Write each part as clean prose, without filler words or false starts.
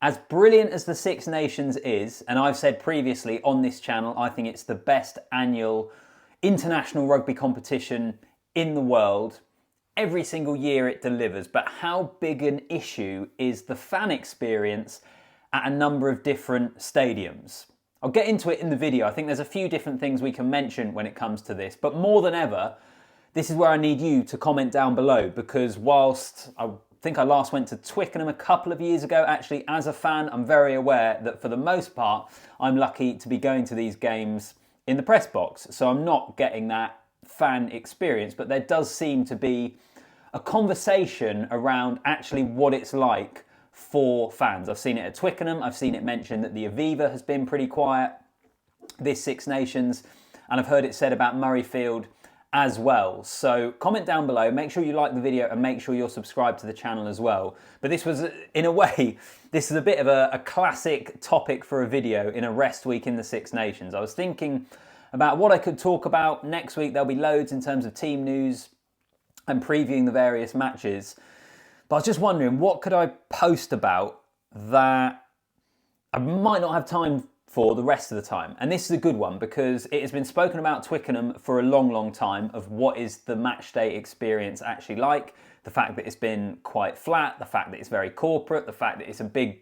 As brilliant as the Six Nations is, and I've said previously on this channel, I think it's the best annual international rugby competition in the world. Every single year it delivers, but how big an issue is the fan experience at a number of different stadiums? I'll get into it in the video. I think there's a few different things we can mention when it comes to this, but more than ever, this is where I need you to comment down below, because whilst I think I last went to Twickenham a couple of years ago, actually as a fan, I'm very aware that for the most part, I'm lucky to be going to these games in the press box. So I'm not getting that fan experience, but there does seem to be a conversation around actually what it's like for fans. I've seen it at Twickenham, I've seen it mentioned that the Aviva has been pretty quiet this Six Nations, and I've heard it said about Murrayfield as well. So comment down below, make sure you like the video and make sure you're subscribed to the channel as well. But this was, in a way, this is a bit of a classic topic for a video in a rest week in the Six Nations. I was thinking about what I could talk about. Next week there'll be loads in terms of team news and previewing the various matches. But I was just wondering, what could I post about that I might not have time for the rest of the time? And this is a good one because it has been spoken about Twickenham for a long, long time of what is the match day experience actually like. The fact that it's been quite flat, the fact that it's very corporate, the fact that it's a big,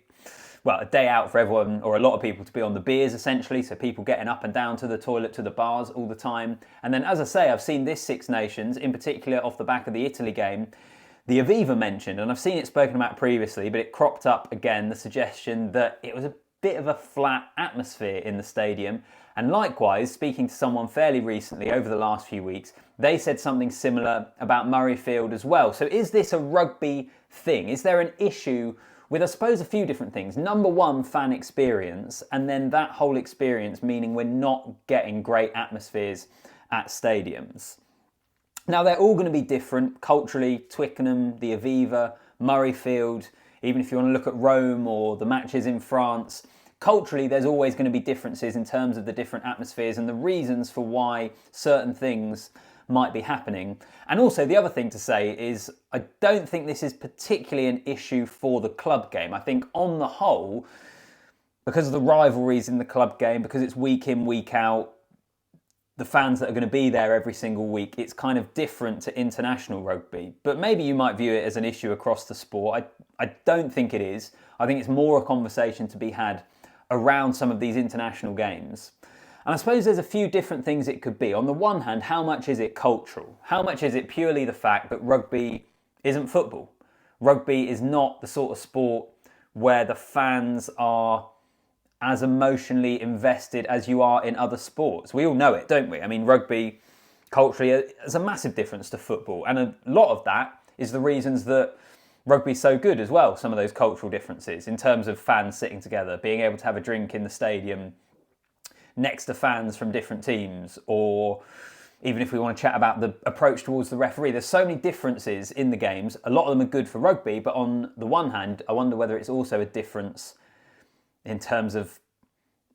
well, a day out for everyone or a lot of people to be on the beers essentially. So people getting up and down to the toilet, to the bars all the time. And then, as I say, I've seen this Six Nations, in particular off the back of the Italy game, the Aviva mentioned, and I've seen it spoken about previously, but it cropped up again, the suggestion that it was a bit of a flat atmosphere in the stadium. And likewise, speaking to someone fairly recently over the last few weeks, they said something similar about Murrayfield as well. So is this a rugby thing? Is there an issue with, I suppose, a few different things? Number one, fan experience, and then that whole experience meaning we're not getting great atmospheres at stadiums. Now, they're all going to be different culturally. Twickenham, the Aviva, Murrayfield, even if you want to look at Rome or the matches in France, culturally there's always going to be differences in terms of the different atmospheres and the reasons for why certain things might be happening. And also the other thing to say is I don't think this is particularly an issue for the club game. I think on the whole, because of the rivalries in the club game, because it's week in, week out, the fans that are going to be there every single week, it's kind of different to international rugby. But maybe you might view it as an issue across the sport. I don't think it is. I think it's more a conversation to be had around some of these international games. And I suppose there's a few different things it could be. On the one hand, how much is it cultural? How much is it purely the fact that rugby isn't football? Rugby is not the sort of sport where the fans are as emotionally invested as you are in other sports. We all know it, don't we? I mean, rugby culturally is a massive difference to football. And a lot of that is the reasons that rugby's so good as well, some of those cultural differences in terms of fans sitting together, being able to have a drink in the stadium next to fans from different teams, or even if we want to chat about the approach towards the referee. There's so many differences in the games. A lot of them are good for rugby, but on the one hand, I wonder whether it's also a difference in terms of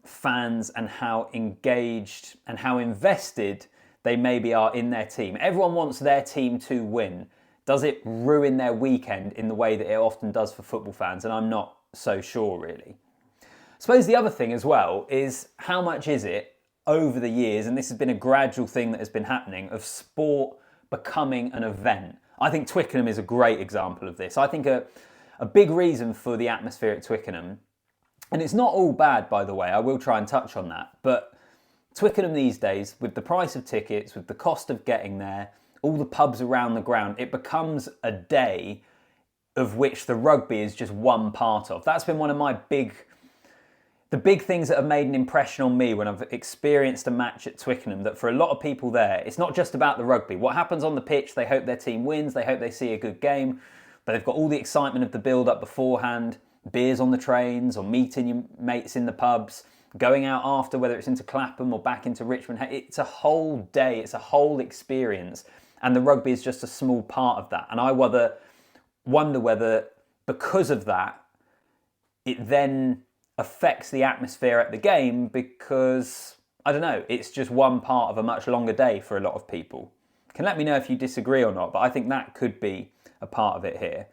fans and how engaged and how invested they maybe are in their team. Everyone wants their team to win. Does it ruin their weekend in the way that it often does for football fans? And I'm not so sure, really. I suppose the other thing as well is how much is it over the years, and this has been a gradual thing that has been happening, of sport becoming an event. I think Twickenham is a great example of this. I think a big reason for the atmosphere at Twickenham, and it's not all bad, by the way, I will try and touch on that, but Twickenham these days, with the price of tickets, with the cost of getting there, all the pubs around the ground, it becomes a day of which the rugby is just one part of. That's been one of my the big things that have made an impression on me when I've experienced a match at Twickenham, that for a lot of people there, it's not just about the rugby. What happens on the pitch, they hope their team wins, they hope they see a good game, but they've got all the excitement of the build-up beforehand, beers on the trains or meeting your mates in the pubs, going out after, whether it's into Clapham or back into Richmond. It's a whole day, it's a whole experience, and the rugby is just a small part of that. And I wonder whether, because of that, it then affects the atmosphere at the game because, I don't know, it's just one part of a much longer day for a lot of people. You can let me know if you disagree or not, but I think that could be a part of it here.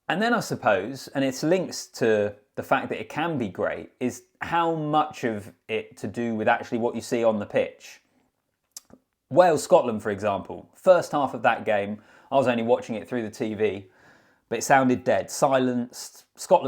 And then I suppose, and it's linked to the fact that it can be great, is how much of it to do with actually what you see on the pitch. Wales-Scotland, for example, first half of that game, I was only watching it through the TV, but it sounded dead. Scotland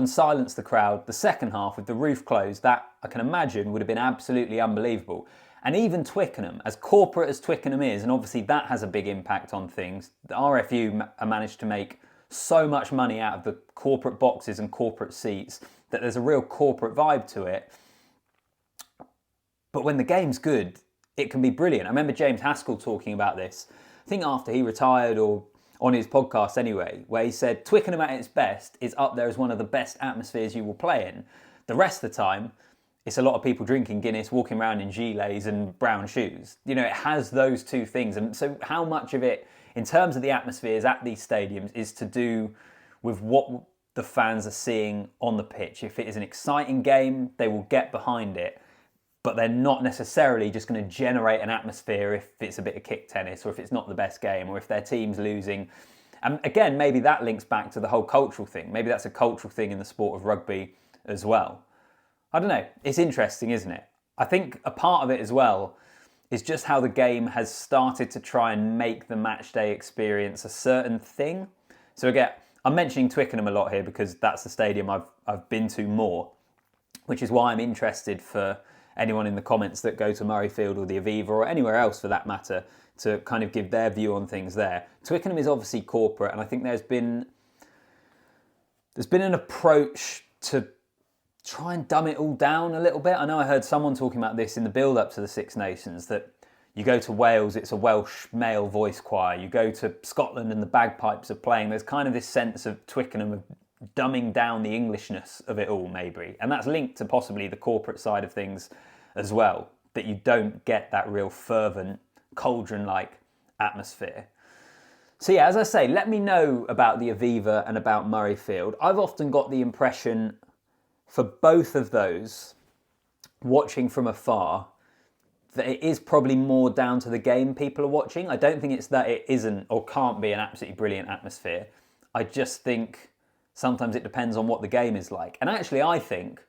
silenced the crowd. The second half, with the roof closed, that I can imagine would have been absolutely unbelievable. And even Twickenham, as corporate as Twickenham is, and obviously that has a big impact on things, the RFU managed to make so much money out of the corporate boxes and corporate seats that there's a real corporate vibe to it. But when the game's good, it can be brilliant. I remember James Haskell talking about this, I think after he retired or on his podcast anyway, where he said Twickenham at its best is up there as one of the best atmospheres you will play in. The rest of the time, it's a lot of people drinking Guinness, walking around in gilets and brown shoes. You know, it has those two things. And so how much of it, in terms of the atmospheres at these stadiums, is to do with what the fans are seeing on the pitch? If it is an exciting game, they will get behind it, but they're not necessarily just going to generate an atmosphere if it's a bit of kick tennis or if it's not the best game or if their team's losing. And again, maybe that links back to the whole cultural thing. Maybe that's a cultural thing in the sport of rugby as well. I don't know. It's interesting, isn't it? I think a part of it as well is just how the game has started to try and make the matchday experience a certain thing. So again, I'm mentioning Twickenham a lot here because that's the stadium I've been to more, which is why I'm interested for anyone in the comments that go to Murrayfield or the Aviva or anywhere else for that matter to kind of give their view on things there. Twickenham is obviously corporate, and I think there's been an approach to try and dumb it all down a little bit. I know I heard someone talking about this in the build-up to the Six Nations, that you go to Wales, it's a Welsh male voice choir. You go to Scotland and the bagpipes are playing. There's kind of this sense of Twickenham of dumbing down the Englishness of it all, maybe. And that's linked to possibly the corporate side of things as well, that you don't get that real fervent, cauldron-like atmosphere. So yeah, as I say, let me know about the Aviva and about Murrayfield. I've often got the impression for both of those, watching from afar, that it is probably more down to the game people are watching. I don't think it's that it isn't or can't be an absolutely brilliant atmosphere. I just think sometimes it depends on what the game is like. And actually, I think,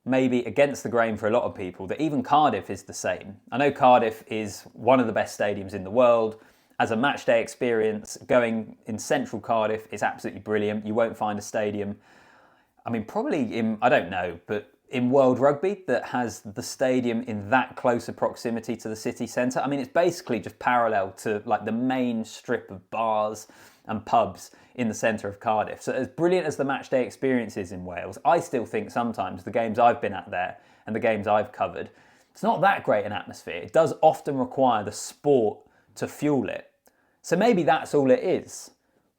maybe against the grain for a lot of people, that even Cardiff is the same. I know Cardiff is one of the best stadiums in the world. As a matchday experience, going in central Cardiff is absolutely brilliant. You won't find a stadium, I mean, probably in, I don't know, but in World Rugby that has the stadium in that closer proximity to the city centre. I mean, it's basically just parallel to like the main strip of bars and pubs in the centre of Cardiff. So as brilliant as the matchday experience is in Wales, I still think sometimes the games I've been at there and the games I've covered, it's not that great an atmosphere. It does often require the sport to fuel it. So maybe that's all it is.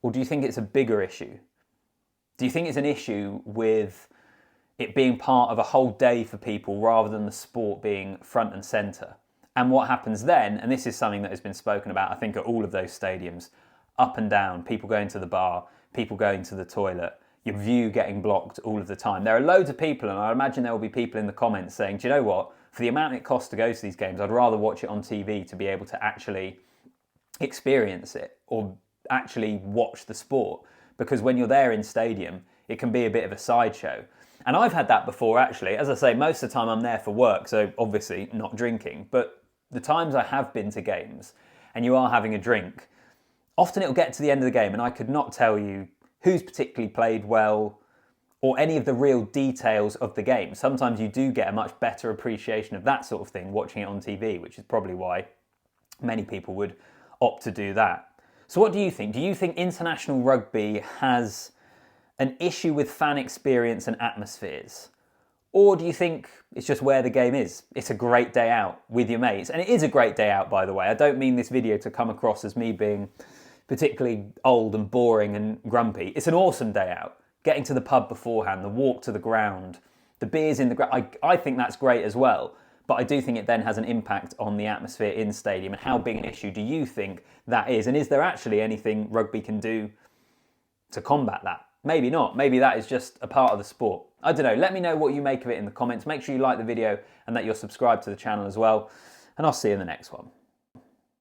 Or do you think it's a bigger issue? Do you think it's an issue with it being part of a whole day for people rather than the sport being front and centre? And what happens then, and this is something that has been spoken about, I think, at all of those stadiums, up and down, people going to the bar, people going to the toilet, your view getting blocked all of the time. There are loads of people, and I imagine there will be people in the comments saying, do you know what, for the amount it costs to go to these games, I'd rather watch it on TV to be able to actually experience it or actually watch the sport. Because when you're there in stadium, it can be a bit of a sideshow. And I've had that before, actually. As I say, most of the time I'm there for work, so obviously not drinking. But the times I have been to games and you are having a drink, often it'll get to the end of the game and I could not tell you who's particularly played well or any of the real details of the game. Sometimes you do get a much better appreciation of that sort of thing watching it on TV, which is probably why many people would opt to do that. So what do you think? Do you think international rugby has an issue with fan experience and atmospheres? Or do you think it's just where the game is? It's a great day out with your mates. And it is a great day out, by the way. I don't mean this video to come across as me being particularly old and boring and grumpy. It's an awesome day out. Getting to the pub beforehand, the walk to the ground, the beers in the ground. I think that's great as well. But I do think it then has an impact on the atmosphere in stadium. And how big an issue do you think that is? And is there actually anything rugby can do to combat that? Maybe not. Maybe that is just a part of the sport. I don't know. Let me know what you make of it in the comments. Make sure you like the video and that you're subscribed to the channel as well. And I'll see you in the next one.